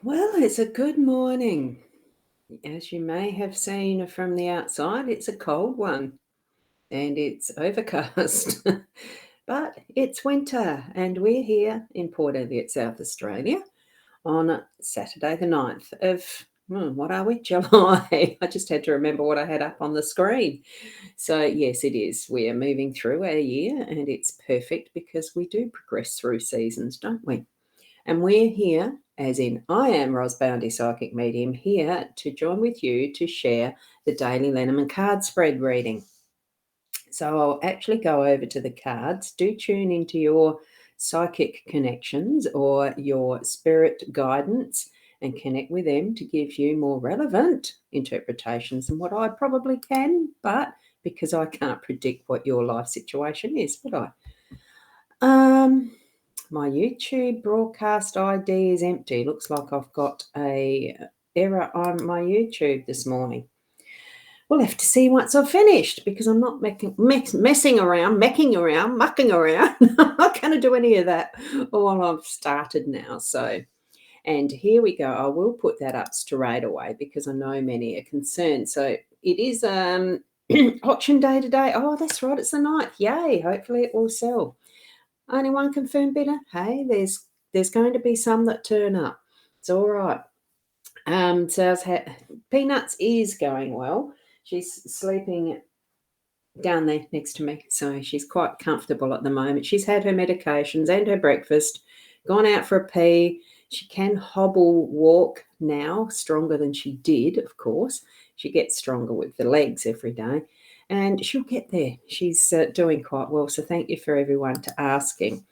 Well, it's a good morning. As you may have seen from the outside, it's a cold one and it's overcast. But it's winter and we're here in Port Elliot, South Australia on Saturday the 9th of, what are we? July. I just had to remember what I had up on the screen. So, yes, it is. We are moving through our year and it's perfect because we do progress through seasons, don't we? And we're here, as in I am Ros Boundy Psychic Medium, here to join with you to share the daily Lenormand card spread reading. So I'll actually go over to the cards. Do tune into your psychic connections or your spirit guidance and connect with them to give you more relevant interpretations than what I probably can, but because I can't predict what your life situation is, would I? My YouTube broadcast ID is empty. Looks like I've got a error on my YouTube this morning. We'll have to see once I've finished because I'm not messing around, mucking around. I'm not going to do any of that while I've started now. So, and here we go. I will put that up straight away because I know many are concerned. So it is auction day today. Oh, that's right. It's the 9th. Yay. Hopefully it will sell. Only one confirmed bidder. Hey, there's going to be some that turn up. It's all right. Peanuts is going well. She's sleeping down there next to me, so she's quite comfortable at the moment. She's had her medications and her breakfast, gone out for a pee. She can hobble walk now, stronger than she did, of course. She gets stronger with the legs every day. And she'll get there. She's doing quite well. So thank you for everyone to asking.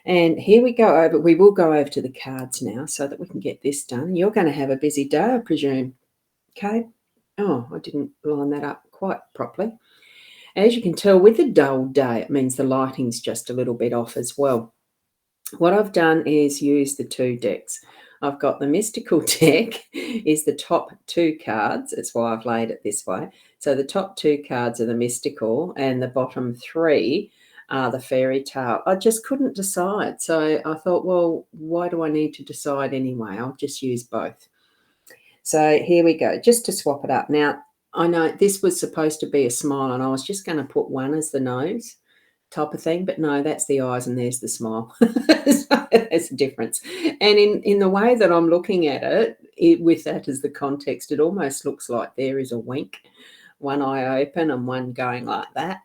And here we go over. We will go over to the cards now so that we can get this done. You're going to have a busy day, I presume. Okay. Oh, I didn't line that up quite properly. As you can tell, with a dull day, it means the lighting's just a little bit off as well. What I've done is use the two decks. I've got the mystical deck is the top two cards. That's why I've laid it this way. So the top two cards are the mystical and the bottom three are the fairy tale. I just couldn't decide. So I thought, well, why do I need to decide anyway? I'll just use both. So here we go, just to swap it up. Now, I know this was supposed to be a smile and I was just going to put one as the nose type of thing, but no, that's the eyes and there's the smile. So there's a difference. And in the way that I'm looking at it, with that as the context, it almost looks like there is a wink, one eye open and one going like that.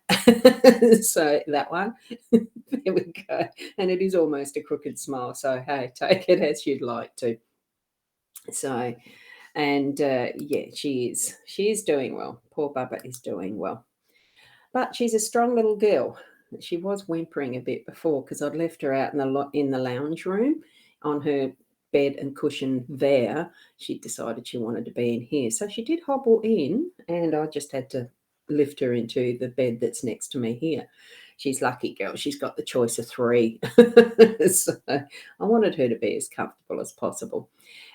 So that one, there we go. And it is almost a crooked smile. So, hey, take it as you'd like to. So, and yeah, she is doing well. Poor Bubba is doing well. But she's a strong little girl. She was whimpering a bit before because I'd left her out in the lounge room on her bed and cushion there. She decided she wanted to be in here. So she did hobble in and I just had to lift her into the bed that's next to me here. She's lucky girl. She's got the choice of three. So I wanted her to be as comfortable as possible.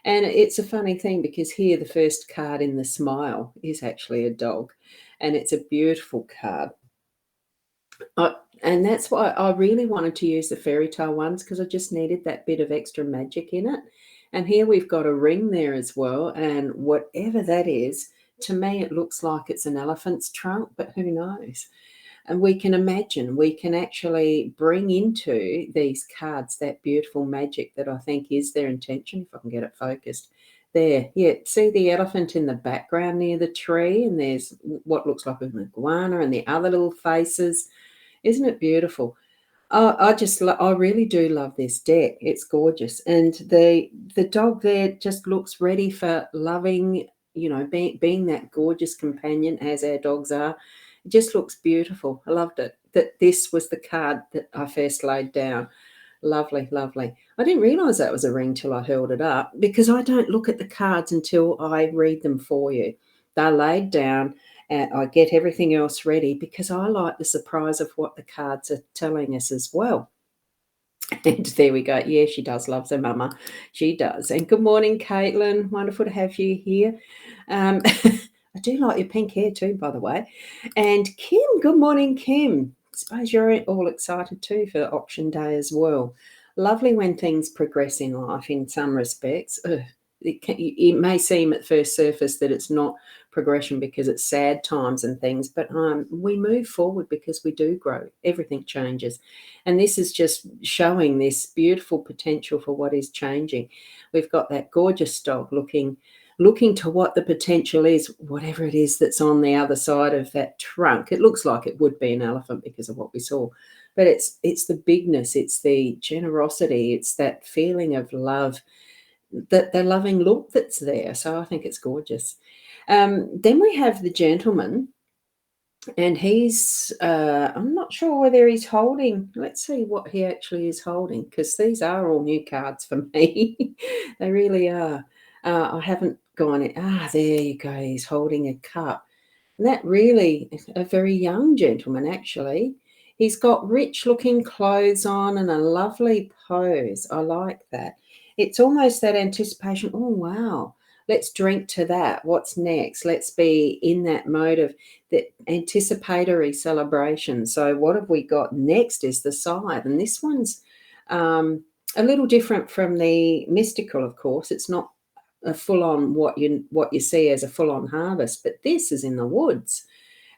And it's a funny thing because here the first card in the smile is actually a dog. And it's a beautiful card. And that's why I really wanted to use the fairy tale ones because I just needed that bit of extra magic in it. And here we've got a ring there as well. And whatever that is, to me, it looks like it's an elephant's trunk, but who knows? And we can imagine, we can actually bring into these cards that beautiful magic that I think is their intention, if I can get it focused. There, yeah, see the elephant in the background near the tree, and there's what looks like an iguana and the other little faces. Isn't it beautiful? I really do love this deck. It's gorgeous, and the dog there just looks ready for loving. Being that gorgeous companion as our dogs are. It just looks beautiful. I loved it. That this was the card that I first laid down. Lovely, lovely. I didn't realise that was a ring till I held it up because I don't look at the cards until I read them for you. They're laid down and I get everything else ready because I like the surprise of what the cards are telling us as well. And there we go. Yeah, she does love her mama. She does. And good morning, Caitlin. Wonderful to have you here. I do like your pink hair too, by the way. And Kim, good morning, Kim. Suppose you're all excited too for auction day as well. Lovely when things progress in life in some respects. Ugh, it may seem at first surface that it's not progression because it's sad times and things, but we move forward because we do grow. Everything changes. And this is just showing this beautiful potential for what is changing. We've got that gorgeous dog looking to what the potential is, whatever it is that's on the other side of that trunk. It looks like it would be an elephant because of what we saw, but it's the bigness, it's the generosity, it's that feeling of love, that the loving look that's there. So I think it's gorgeous. Then we have the gentleman, and he's I'm not sure whether he's holding. Let's see what he actually is holding, because these are all new cards for me. They really are. I haven't gone in. There you go. He's holding a cup. And that really is a very young gentleman, actually. He's got rich looking clothes on and a lovely pose. I like that. It's almost that anticipation. Oh, wow. Let's drink to that. What's next? Let's be in that mode of the anticipatory celebration. So what have we got next is the scythe. And this one's a little different from the mystical, of course. It's not a full-on what you see as a full-on harvest, but this is in the woods,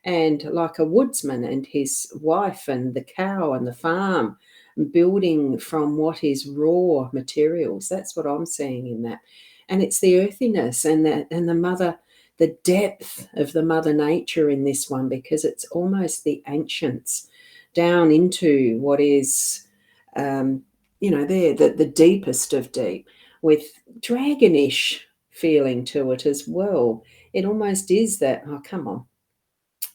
and like a woodsman and his wife and the cow and the farm, building from what is raw materials. That's what I'm seeing in that. And it's the earthiness and the mother, the depth of the mother nature in this one, because it's almost the ancients down into what is the deepest of deep, with dragonish feeling to it as well. It almost is that, oh, come on,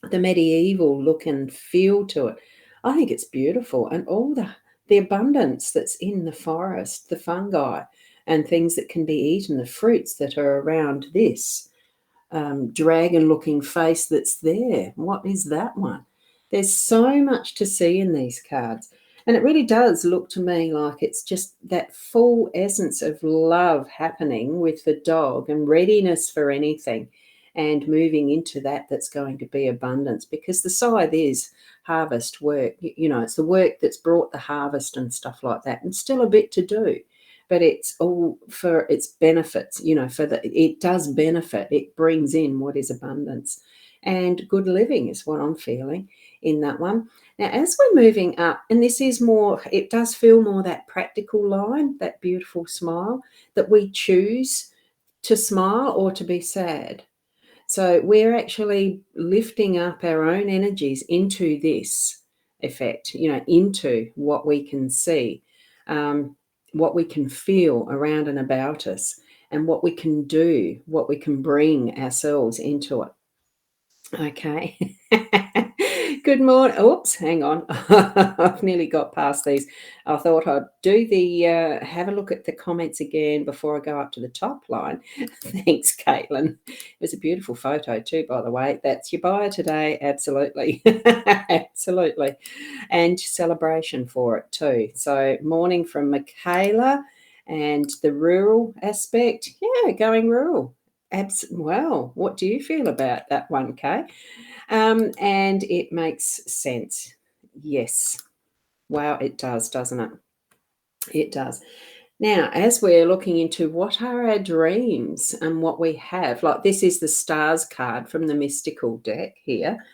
the medieval look and feel to it. I think it's beautiful. And all the abundance that's in the forest, the fungi and things that can be eaten, the fruits that are around this dragon-looking face that's there. What is that one? There's so much to see in these cards. And it really does look to me like it's just that full essence of love happening with the dog and readiness for anything, and moving into that's going to be abundance, because the scythe is harvest work. It's the work that's brought the harvest and stuff like that, and still a bit to do. But it's all for its benefits, it does benefit. It brings in what is abundance and good living is what I'm feeling in that one. Now, as we're moving up, and this is more, it does feel more that practical line, that beautiful smile, that we choose to smile or to be sad. So we're actually lifting up our own energies into this effect, into what we can see, what we can feel around and about us, and what we can do, what we can bring ourselves into it. Okay. Good morning. Oops, hang on. I've nearly got past these. I thought I'd do have a look at the comments again before I go up to the top line. Thanks, Caitlin. It was a beautiful photo too, by the way. That's your buyer today. Absolutely. Absolutely. And celebration for it too. So morning from Michaela, and the rural aspect. Yeah, going rural. Well, what do you feel about that one, Kay? And it makes sense. Yes. Wow, it does, doesn't it? It does. Now, as we're looking into what are our dreams and what we have, like this is the stars card from the mystical deck here.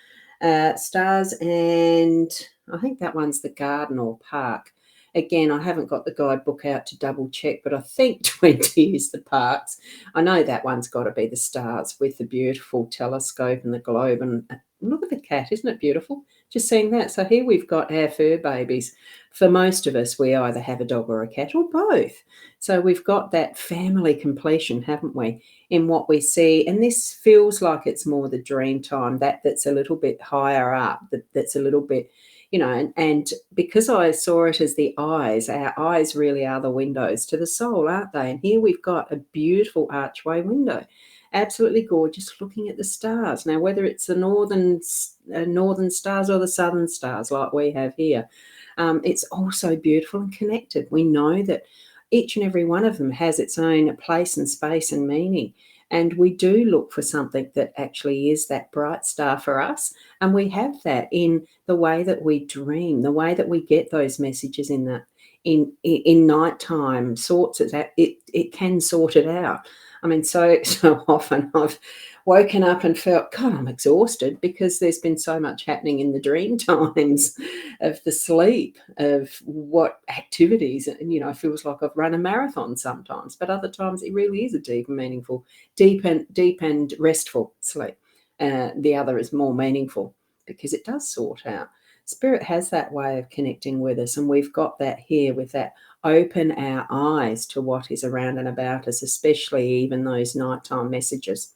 Stars, and I think that one's the garden or park. Again, I haven't got the guidebook out to double check, but I think 20 is the parks. I know that one's got to be the stars with the beautiful telescope and the globe. And look at the cat. Isn't it beautiful? Just seeing that. So here we've got our fur babies. For most of us, we either have a dog or a cat or both. So we've got that family completion, haven't we, in what we see. And this feels like it's more the dream time, that's a little bit higher up, that's a little bit, and because I saw it as the eyes, our eyes really are the windows to the soul, aren't they? And here we've got a beautiful archway window. Absolutely gorgeous, looking at the stars. Now, whether it's the northern stars or the southern stars like we have here, it's also beautiful and connected. We know that each and every one of them has its own place and space and meaning. And we do look for something that actually is that bright star for us. And we have that in the way that we dream, the way that we get those messages in nighttime, sorts it out. It can sort it out. I mean, so often I've woken up and felt, God, I'm exhausted because there's been so much happening in the dream times of the sleep, of what activities, and, it feels like I've run a marathon sometimes, but other times it really is a deep and meaningful, deep and restful sleep. The other is more meaningful because it does sort out. Spirit has that way of connecting with us, and we've got that here with that open our eyes to what is around and about us, especially even those nighttime messages,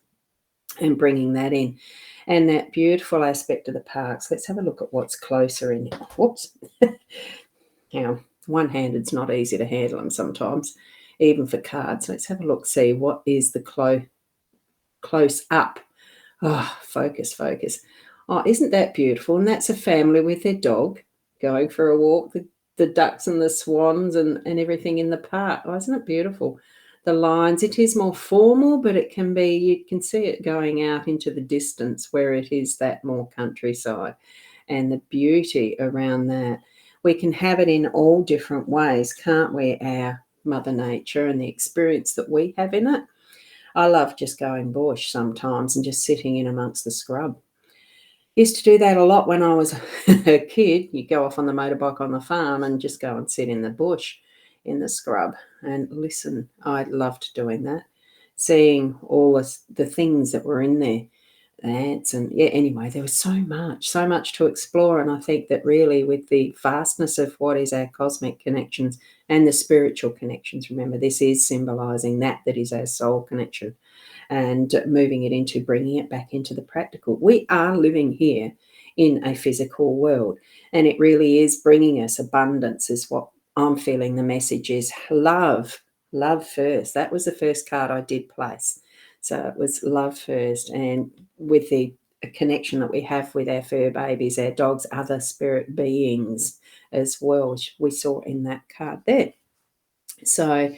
and bringing that in. And that beautiful aspect of the parks. Let's have a look at what's closer in. Whoops. Now, one-handed's not easy to handle them sometimes, even for cards. Let's have a look, see what is the close up. Oh, focus. Oh, isn't that beautiful? And that's a family with their dog going for a walk, the ducks and the swans and everything in the park. Oh, isn't it beautiful? The lines, it is more formal, but it can be, you can see it going out into the distance where it is that more countryside, and the beauty around that. We can have it in all different ways, can't we? Our Mother Nature and the experience that we have in it. I love just going bush sometimes and just sitting in amongst the scrub. Used to do that a lot when I was a kid. You go off on the motorbike on the farm and just go and sit in the bush, in the scrub, and listen. I loved doing that, seeing all the things that were in there, ants, and anyway, there was so much to explore. And I think that really, with the vastness of what is our cosmic connections and the spiritual connections, remember, this is symbolizing that is our soul connection, and moving it into bringing it back into the practical. We are living here in a physical world, and it really is bringing us abundance, is what I'm feeling the message is. Love first. That was the first card I did place. So it was love first, and with the connection that we have with our fur babies, our dogs, other spirit beings as well, which we saw in that card there. So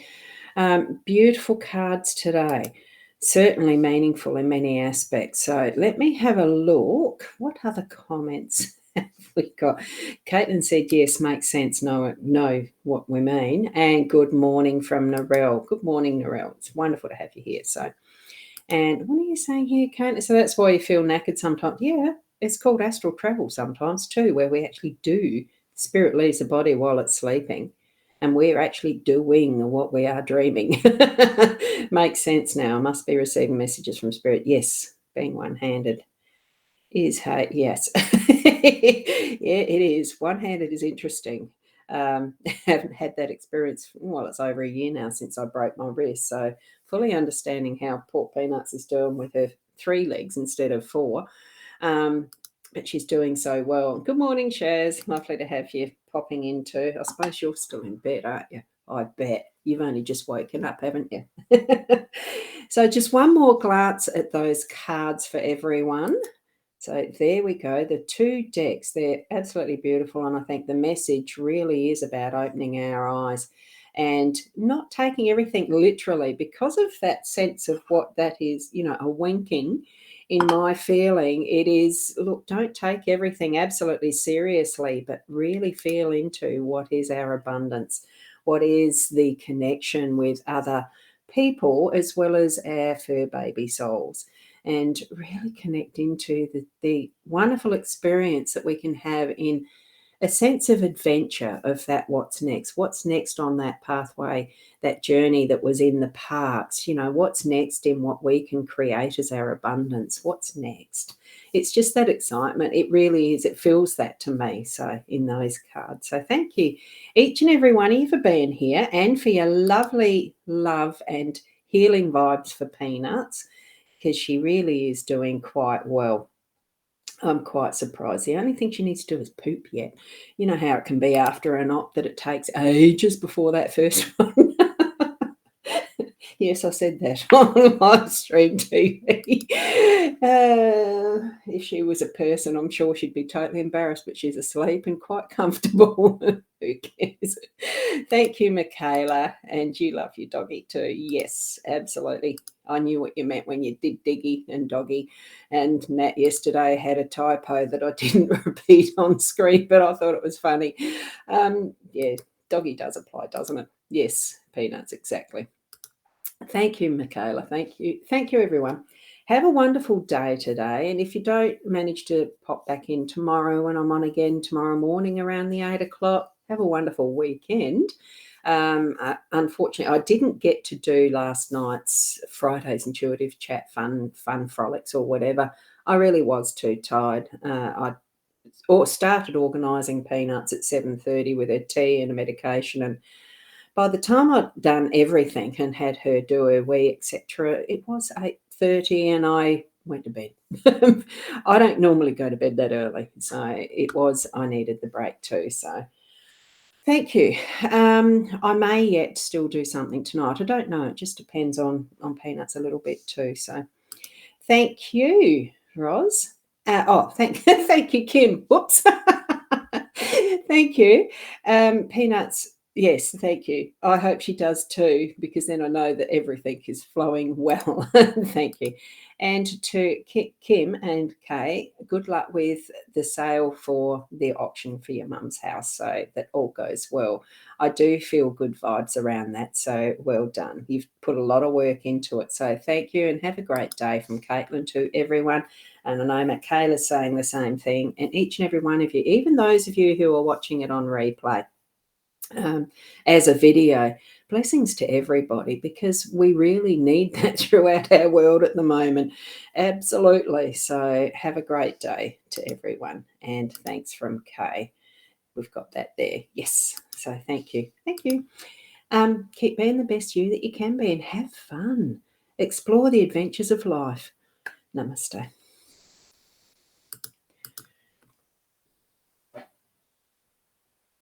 beautiful cards today. Certainly meaningful in many aspects. So let me have a look. What other comments have we got? Caitlin said, yes, makes sense. Know what we mean. And good morning from Narelle. Good morning, Narelle. It's wonderful to have you here. So, and what are you saying here, Caitlin? So that's why you feel knackered sometimes. Yeah, it's called astral travel sometimes too, where we actually do. Spirit leaves the body while it's sleeping, and we're actually doing what we are dreaming. Makes sense now. I must be receiving messages from Spirit. Yes, being one-handed is hate. Yes. Yeah, it is. One-handed is interesting. Haven't had that experience. Well, it's over a year now since I broke my wrist. So fully understanding how poor Peanuts is doing with her 3 legs instead of 4. But she's doing so well. Good morning, Shaz. Lovely to have you popping in too. I suppose you're still in bed, aren't you? I bet. You've only just woken up, haven't you? So just one more glance at those cards for everyone. So there we go. The 2 decks, they're absolutely beautiful. And I think the message really is about opening our eyes and not taking everything literally, because of that sense of what that is, a winking. In my feeling, it is, look, don't take everything absolutely seriously, but really feel into what is our abundance, what is the connection with other people as well as our fur baby souls, and really connect into the wonderful experience that we can have in a sense of adventure of that what's next on that pathway, that journey that was in the parks, what's next in what we can create as our abundance, what's next. It's just that excitement. It really is. It feels that to me. So in those cards. So thank you, each and every one of you, for being here and for your lovely love and healing vibes for Peanuts, because she really is doing quite well. I'm quite surprised. The only thing she needs to do is poop yet. You know how it can be after an op, that it takes ages before that first one. Yes, I said that on live stream TV. If she was a person, I'm sure she'd be totally embarrassed, but she's asleep and quite comfortable. Who cares? Thank you, Michaela. And you love your doggy too. Yes, absolutely. I knew what you meant when you did Diggy and Doggy. And Nat yesterday had a typo that I didn't repeat on screen, but I thought it was funny. Yeah, Doggy does apply, doesn't it? Yes, Peanuts, exactly. Thank you, Michaela. Thank you. Thank you, everyone. Have a wonderful day today. And if you don't manage to pop back in tomorrow when I'm on again tomorrow morning around the 8 o'clock, have a wonderful weekend. Unfortunately, I didn't get to do last night's Friday's Intuitive Chat fun frolics or whatever. I really was too tired. I started organising Peanuts at 7:30 with her tea and a medication, and by the time I'd done everything and had her do her wee, etc., it was 8:30 and I went to bed. I don't normally go to bed that early, so I needed the break too. So thank you. I may yet still do something tonight. I don't know. It just depends on Peanuts a little bit too. So thank you, Ros. Thank you, Kim. Whoops. Thank you. Peanuts, yes, thank you. I hope she does too, because then I know that everything is flowing well. Thank you. And to Kim and Kay, good luck with the sale for the auction for your mum's house, so that all goes well. I do feel good vibes around that, so well done. You've put a lot of work into it, so thank you and have a great day from Caitlin to everyone. And I know Michaela's saying the same thing, and each and every one of you, even those of you who are watching it on replay as a video, blessings to everybody, because we really need that throughout our world at the moment. Absolutely. So have a great day to everyone. And thanks from Kay. We've got that there. Yes. So thank you. Thank you. Keep being the best you that you can be and have fun. Explore the adventures of life. Namaste.